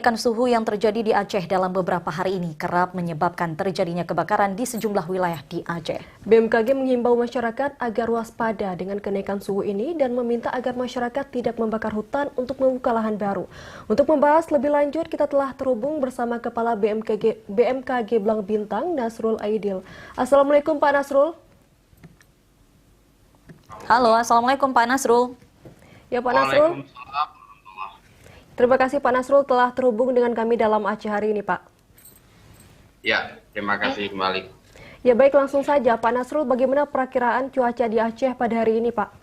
Kenaikan suhu yang terjadi di Aceh dalam beberapa hari ini kerap menyebabkan terjadinya kebakaran di sejumlah wilayah di Aceh. BMKG menghimbau masyarakat agar waspada dengan kenaikan suhu ini dan meminta agar masyarakat tidak membakar hutan untuk membuka lahan baru. Untuk membahas lebih lanjut, kita telah terhubung bersama Kepala BMKG Blang Bintang, Nasrul Aidil. Assalamualaikum Pak Nasrul. Halo, Assalamualaikum Pak Nasrul. Ya Pak Nasrul. Terima kasih Pak Nasrul telah terhubung dengan kami dalam Aceh hari ini, Pak. Ya, terima kasih kembali. Ya baik, langsung saja Pak Nasrul, bagaimana perakiraan cuaca di Aceh pada hari ini, Pak?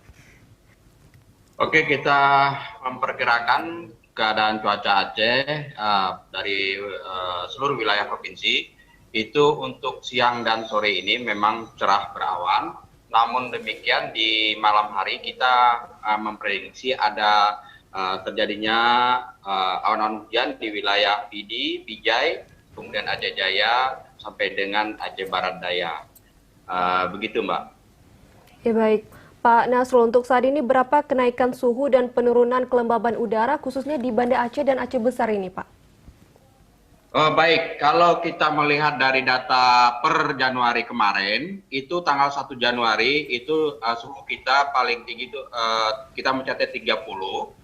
Oke, kita memperkirakan keadaan cuaca Aceh dari seluruh wilayah provinsi itu untuk siang dan sore ini memang cerah berawan. Namun demikian di malam hari kita memprediksi ada terjadinya awan-awan hujan di wilayah Pidi, Bijai, kemudian Aceh Jaya sampai dengan Aceh Barat Daya. Begitu, Mbak. Ya baik, Pak Nasrul, untuk saat ini berapa kenaikan suhu dan penurunan kelembaban udara khususnya di Banda Aceh dan Aceh Besar ini, Pak? Baik, kalau kita melihat dari data per Januari kemarin, itu tanggal 1 Januari itu suhu kita paling tinggi itu kita mencatat 30,6.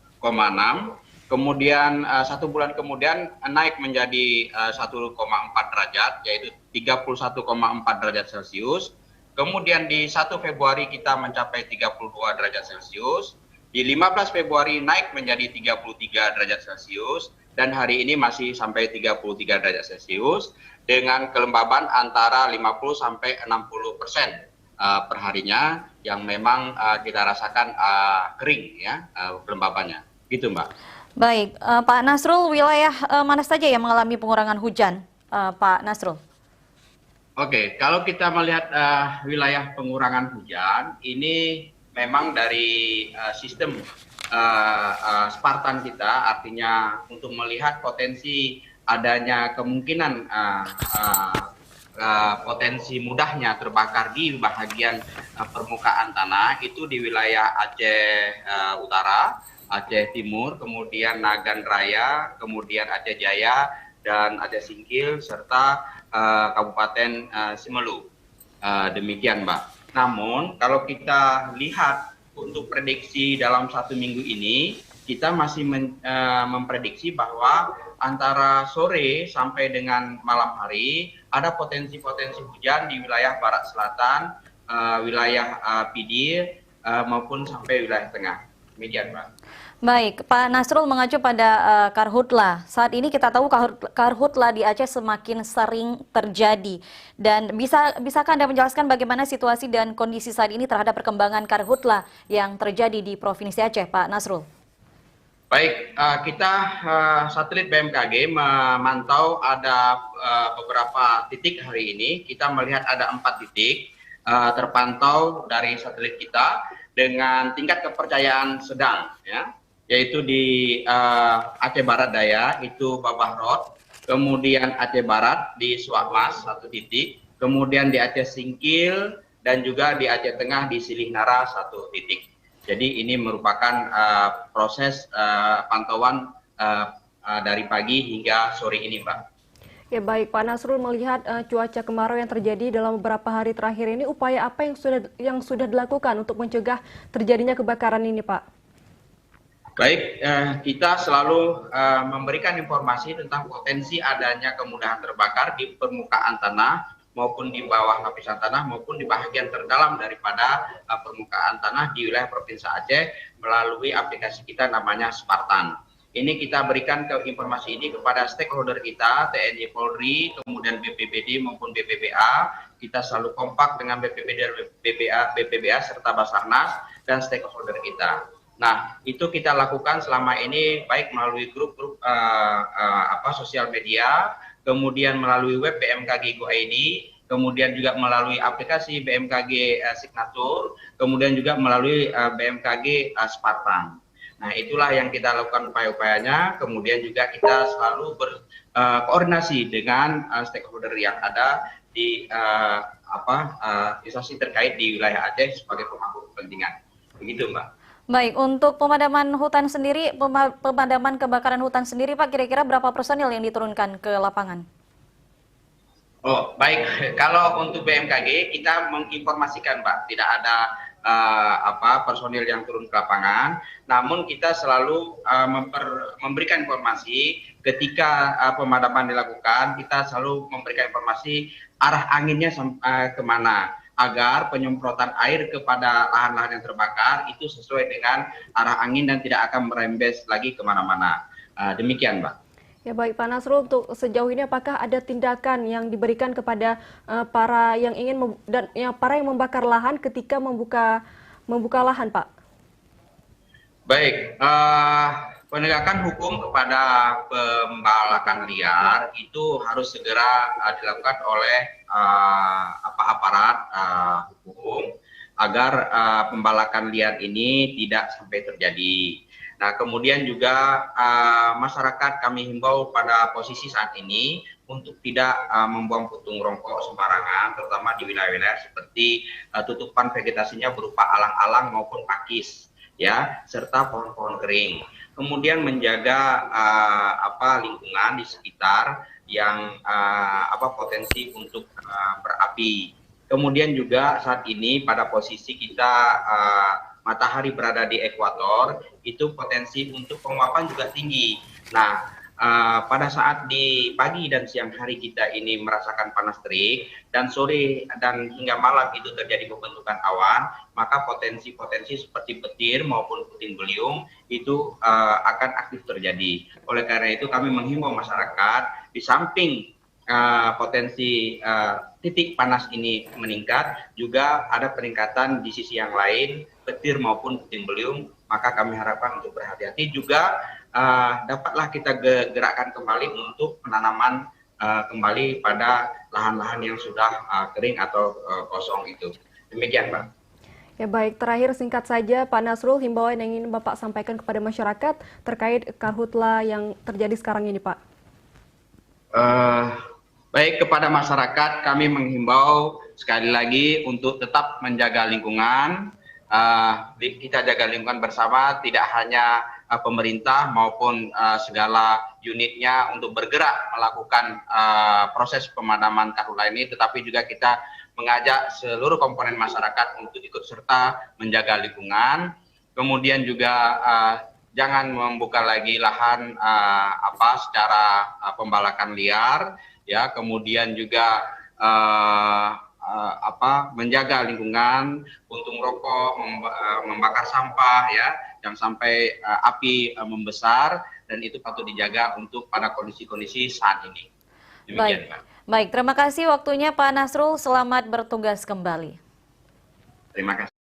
Kemudian 1 bulan kemudian naik menjadi 1,4 derajat, yaitu 31,4 derajat Celcius. Kemudian di 1 Februari kita mencapai 32 derajat Celcius. Di 15 Februari naik menjadi 33 derajat Celcius. Dan hari ini masih sampai 33 derajat Celcius dengan kelembaban antara 50 sampai 60% perharinya yang memang kita rasakan kering ya kelembabannya. Gitu, Mbak. Baik, Pak Nasrul, wilayah mana saja yang mengalami pengurangan hujan, Pak Nasrul? Oke, kalau kita melihat wilayah pengurangan hujan, ini memang dari sistem Spartan kita, artinya untuk melihat potensi adanya kemungkinan potensi mudahnya terbakar di bahagian permukaan tanah itu di wilayah Aceh Utara, Aceh Timur, kemudian Nagan Raya, kemudian Aceh Jaya dan Aceh Singkil serta Kabupaten Simelu. Demikian, Mbak. Namun kalau kita lihat untuk prediksi dalam 1 minggu ini, kita masih memprediksi bahwa antara sore sampai dengan malam hari ada potensi-potensi hujan di wilayah barat selatan, wilayah Pidi maupun sampai wilayah tengah. Demikian, Pak. Baik, Pak Nasrul mengacu pada Karhutla. Saat ini kita tahu Karhutla di Aceh semakin sering terjadi. Dan bisakah Anda menjelaskan bagaimana situasi dan kondisi saat ini terhadap perkembangan Karhutla yang terjadi di Provinsi Aceh, Pak Nasrul? Baik, kita satelit BMKG memantau ada beberapa titik hari ini. Kita melihat ada 4 titik terpantau dari satelit kita dengan tingkat kepercayaan sedang, ya, yaitu di Aceh Barat Daya itu Babah Rod, kemudian Aceh Barat di Suakmas 1 titik, kemudian di Aceh Singkil dan juga di Aceh Tengah di Silihnara 1 titik. Jadi ini merupakan proses pantauan dari pagi hingga sore ini, Mbak. Ya baik, Pak Nasrul, melihat cuaca kemarau yang terjadi dalam beberapa hari terakhir ini, upaya apa yang sudah dilakukan untuk mencegah terjadinya kebakaran ini, Pak? Baik, kita selalu memberikan informasi tentang potensi adanya kemudahan terbakar di permukaan tanah maupun di bawah lapisan tanah maupun di bagian terdalam daripada permukaan tanah di wilayah Provinsi Aceh melalui aplikasi kita namanya Spartan. Ini kita berikan informasi ini kepada stakeholder kita, TNI Polri, kemudian BPBD maupun BPBA. Kita selalu kompak dengan BPBD, BPBA serta Basarnas dan stakeholder kita. Nah, itu kita lakukan selama ini baik melalui grup-grup sosial media, kemudian melalui web BMKG Go ID, kemudian juga melalui aplikasi BMKG Signatur, kemudian juga melalui BMKG Spartan. Nah, itulah yang kita lakukan upaya-upayanya. Kemudian juga kita selalu berkoordinasi dengan stakeholder yang ada di instansi terkait di wilayah Aceh sebagai pemangku kepentingan. Begitu, Mbak. Baik, untuk pemadaman hutan sendiri, pemadaman kebakaran hutan sendiri Pak, kira-kira berapa personil yang diturunkan ke lapangan? Oh, baik. Kalau untuk BMKG kita menginformasikan, Pak, tidak ada personil yang turun ke lapangan. Namun kita selalu memberikan informasi ketika pemadaman dilakukan. Kita selalu memberikan informasi arah anginnya kemana, agar penyemprotan air kepada lahan-lahan yang terbakar itu sesuai dengan arah angin dan tidak akan merembes lagi kemana-mana. Demikian, Mbak. Ya baik Pak Nasrul, untuk sejauh ini apakah ada tindakan yang diberikan kepada para yang ingin para yang membakar lahan ketika membuka lahan, Pak? Baik, penegakan hukum kepada pembalakan liar itu harus segera dilakukan oleh aparat hukum agar pembalakan liar ini tidak sampai terjadi. Nah, kemudian juga masyarakat kami himbau pada posisi saat ini untuk tidak membuang putung rokok sembarangan, terutama di wilayah-wilayah seperti tutupan vegetasinya berupa alang-alang maupun pakis, ya, serta pohon-pohon kering. Kemudian menjaga lingkungan di sekitar yang potensi untuk berapi. Kemudian juga saat ini pada posisi kita matahari berada di ekuator, itu potensi untuk penguapan juga tinggi. Nah, pada saat di pagi dan siang hari kita ini merasakan panas terik, dan sore dan hingga malam itu terjadi pembentukan awan, maka potensi-potensi seperti petir maupun puting beliung itu akan aktif terjadi. Oleh karena itu kami menghimbau masyarakat, di samping potensi titik panas ini meningkat, juga ada peningkatan di sisi yang lain, petir maupun puting beliung, maka kami harapkan untuk berhati-hati. Juga dapatlah kita gerakkan kembali untuk penanaman kembali pada lahan-lahan yang sudah kering atau kosong itu. Demikian, Pak. Ya baik, terakhir singkat saja Pak Nasrul, himbauan yang ingin Bapak sampaikan kepada masyarakat terkait karhutla yang terjadi sekarang ini, Pak. Baik, kepada masyarakat kami menghimbau sekali lagi untuk tetap menjaga lingkungan. Kita jaga lingkungan bersama, tidak hanya pemerintah maupun segala unitnya untuk bergerak melakukan proses pemadaman karhutla ini, tetapi juga kita mengajak seluruh komponen masyarakat untuk ikut serta menjaga lingkungan. Kemudian juga jangan membuka lagi lahan secara pembalakan liar, ya. Kemudian juga menjaga lingkungan, puntung rokok, membakar sampah, ya, jangan sampai api membesar, dan itu patut dijaga untuk pada kondisi-kondisi saat ini. Demikian, Pak. Baik, terima kasih waktunya Pak Nasrul, selamat bertugas kembali. Terima kasih.